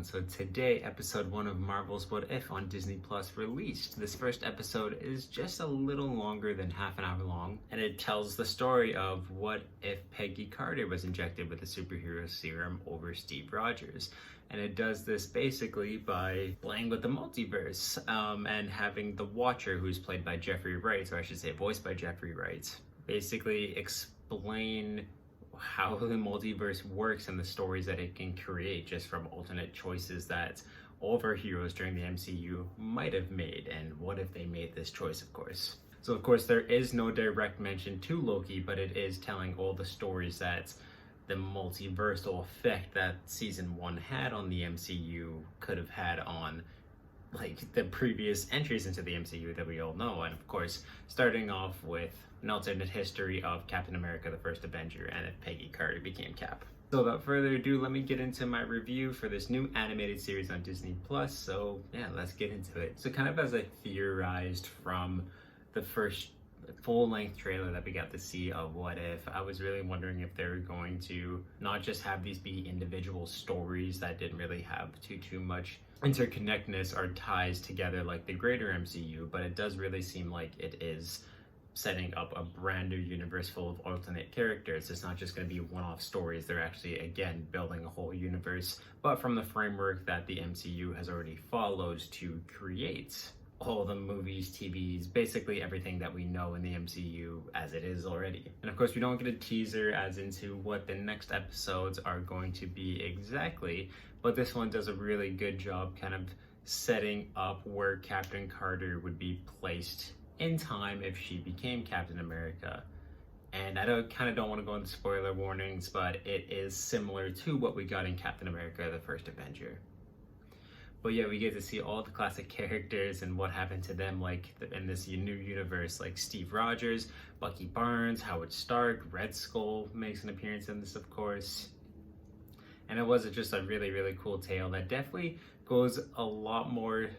So today, episode 1 of Marvel's What If on Disney Plus released. This first episode is just a little longer than half an hour long, and it tells the story of what if Peggy Carter was injected with a superhero serum over Steve Rogers. And it does this basically by playing with the multiverse and having the Watcher, who's played by Jeffrey Wright, or I should say voiced by Jeffrey Wright, basically explain how the multiverse works and the stories that it can create just from alternate choices that all of our heroes during the MCU might have made, and what if they made this choice, of course. So of course there is no direct mention to Loki, but it is telling all the stories that the multiversal effect that season 1 had on the MCU could have had on like the previous entries into the MCU that we all know. And of course, starting off with an alternate history of Captain America, the first Avenger, and if Peggy Carter became Cap. So without further ado, let me get into my review for this new animated series on Disney Plus. So yeah, let's get into it. So kind of as I theorized from the first full-length trailer that we got to see of What If, I was really wondering if they were going to not just have these be individual stories that didn't really have too much interconnectedness or ties together like the greater MCU, but it does really seem like it is setting up a brand new universe full of alternate characters. It's not just going to be one-off stories. They're actually, again, building a whole universe, but from the framework that the MCU has already followed to create all the movies, TVs, basically everything that we know in the MCU as it is already. And of course, we don't get a teaser as into what the next episodes are going to be exactly, but this one does a really good job kind of setting up where Captain Carter would be placed in time if she became Captain America. And I kind of don't want to go into spoiler warnings, but it is similar to what we got in Captain America, the first Avenger. But yeah, we get to see all the classic characters and what happened to them, like in this new universe, like Steve Rogers, Bucky Barnes, Howard Stark, Red Skull makes an appearance in this, of course. And it was just a really, really cool tale that definitely goes a lot more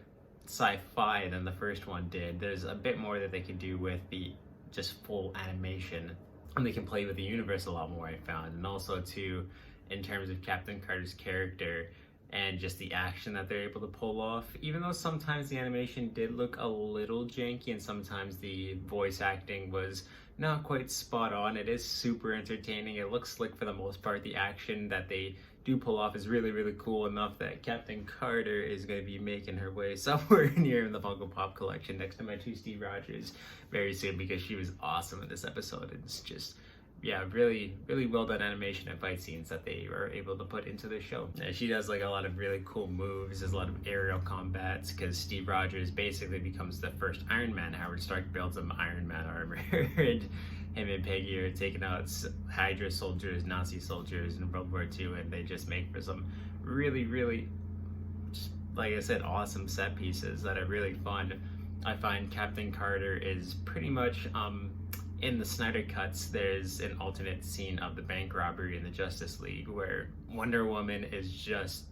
sci-fi than the first one did. There's a bit more that they can do with the just full animation, and they can play with the universe a lot more, I found. And also too, in terms of Captain Carter's character and just the action that they're able to pull off, even though sometimes the animation did look a little janky and sometimes the voice acting was not quite spot on, it is super entertaining. It looks slick for the most part. The action that they do pull off is really, really cool enough that Captain Carter is going to be making her way somewhere near in the Funko Pop collection next to my 2 Steve Rogers very soon, because she was awesome in this episode. It's just, yeah, really, really well done animation and fight scenes that they were able to put into the show. And she does like a lot of really cool moves. There's a lot of aerial combats because Steve Rogers basically becomes the first Iron Man. Howard Stark builds him Iron Man armor and him and Peggy are taking out Hydra soldiers, Nazi soldiers in World War II, and they just make for some really, really, like I said, awesome set pieces that are really fun. I find Captain Carter is pretty much in the Snyder Cuts, there's an alternate scene of the bank robbery in the Justice League where Wonder Woman is just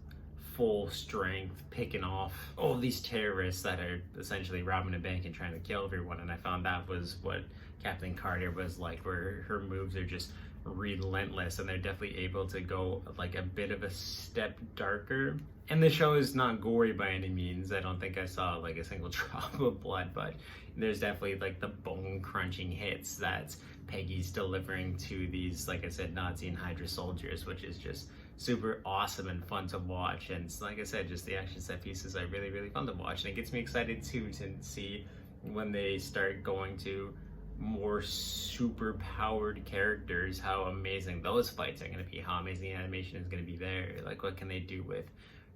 full strength picking off all these terrorists that are essentially robbing a bank and trying to kill everyone. And I found that was what Captain Carter was like, where her moves are just relentless, and they're definitely able to go like a bit of a step darker. And the show is not gory by any means. I don't think I saw like a single drop of blood, but there's definitely like the bone crunching hits that Peggy's delivering to these, like I said, Nazi and Hydra soldiers, which is just super awesome and fun to watch. And like I said, just the action set pieces are really, really fun to watch, and it gets me excited too to see when they start going to more super powered characters, how amazing those fights are going to be, how amazing the animation is going to be there. Like, what can they do with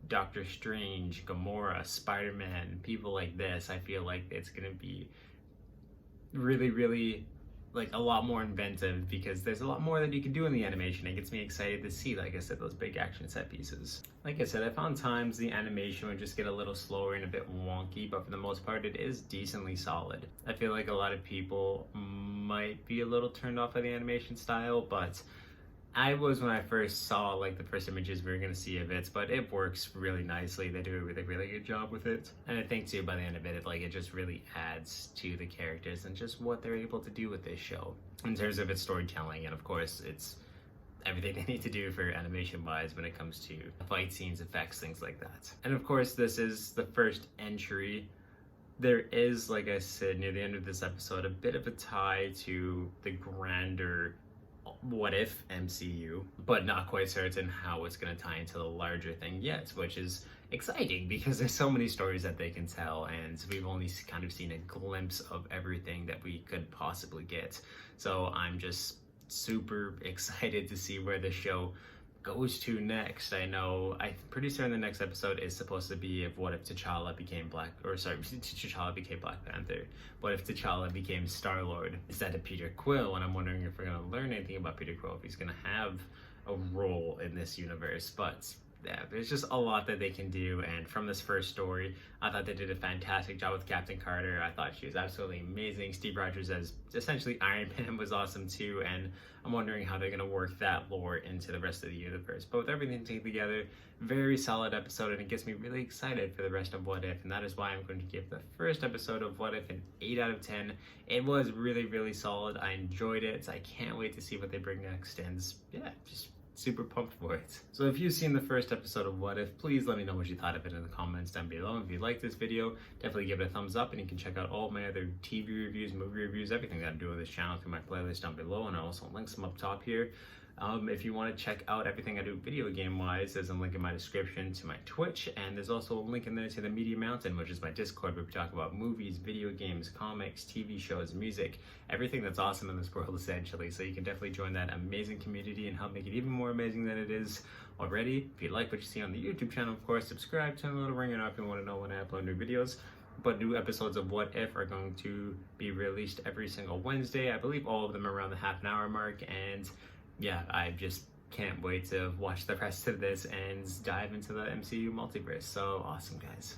Doctor Strange, Gamora, Spider-Man, people like this? I feel like it's going to be really, really like a lot more inventive, because there's a lot more that you can do in the animation. It gets me excited to see, like I said, those big action set pieces. Like I said, I found times the animation would just get a little slower and a bit wonky, but for the most part it is decently solid. I feel like a lot of people might be a little turned off by the animation style, but I was when I first saw like the first images we were going to see of it, but it works really nicely. They do a really, really good job with it. And I think too, by the end of it, it just really adds to the characters and just what they're able to do with this show in terms of its storytelling. And of course, it's everything they need to do for animation wise when it comes to fight scenes, effects, things like that. And of course, this is the first entry. There is, like I said, near the end of this episode, a bit of a tie to the grander What If MCU, but not quite certain how it's going to tie into the larger thing yet, which is exciting because there's so many stories that they can tell, and we've only kind of seen a glimpse of everything that we could possibly get. So I'm just super excited to see where the show goes to next. I'm pretty certain the next episode is supposed to be of what if T'Challa became T'Challa became Black Panther. What if T'Challa became Star-Lord instead of Peter Quill? And I'm wondering if we're going to learn anything about Peter Quill, if he's going to have a role in this universe. But yeah, there's just a lot that they can do, and from this first story, I thought they did a fantastic job with Captain Carter. I thought she was absolutely amazing. Steve Rogers as essentially Iron Man was awesome too, and I'm wondering how they're going to work that lore into the rest of the universe. But with everything taken together, very solid episode, and it gets me really excited for the rest of What If, and that is why I'm going to give the first episode of What If an 8 out of 10. It was really, really solid. I enjoyed it, so I can't wait to see what they bring next, and yeah, just super pumped for it. So if you've seen the first episode of What If, please let me know what you thought of it in the comments down below. If you like this video, definitely give it a thumbs up, and you can check out all my other TV reviews, movie reviews, everything that I'm doing on this channel through my playlist down below, and I'll also link some up top here. If you want to check out everything I do video game wise, there's a link in my description to my Twitch, and there's also a link in there to the Media Mountain, which is my Discord, where we talk about movies, video games, comics, TV shows, music, everything that's awesome in this world essentially. So you can definitely join that amazing community and help make it even more amazing than it is already. If you like what you see on the YouTube channel, of course, subscribe, turn the little ringer on if you want to know when I upload new videos. But new episodes of What If are going to be released every single Wednesday. I believe all of them around the half-an-hour mark, and yeah, I just can't wait to watch the rest of this and dive into the MCU multiverse. So awesome, guys.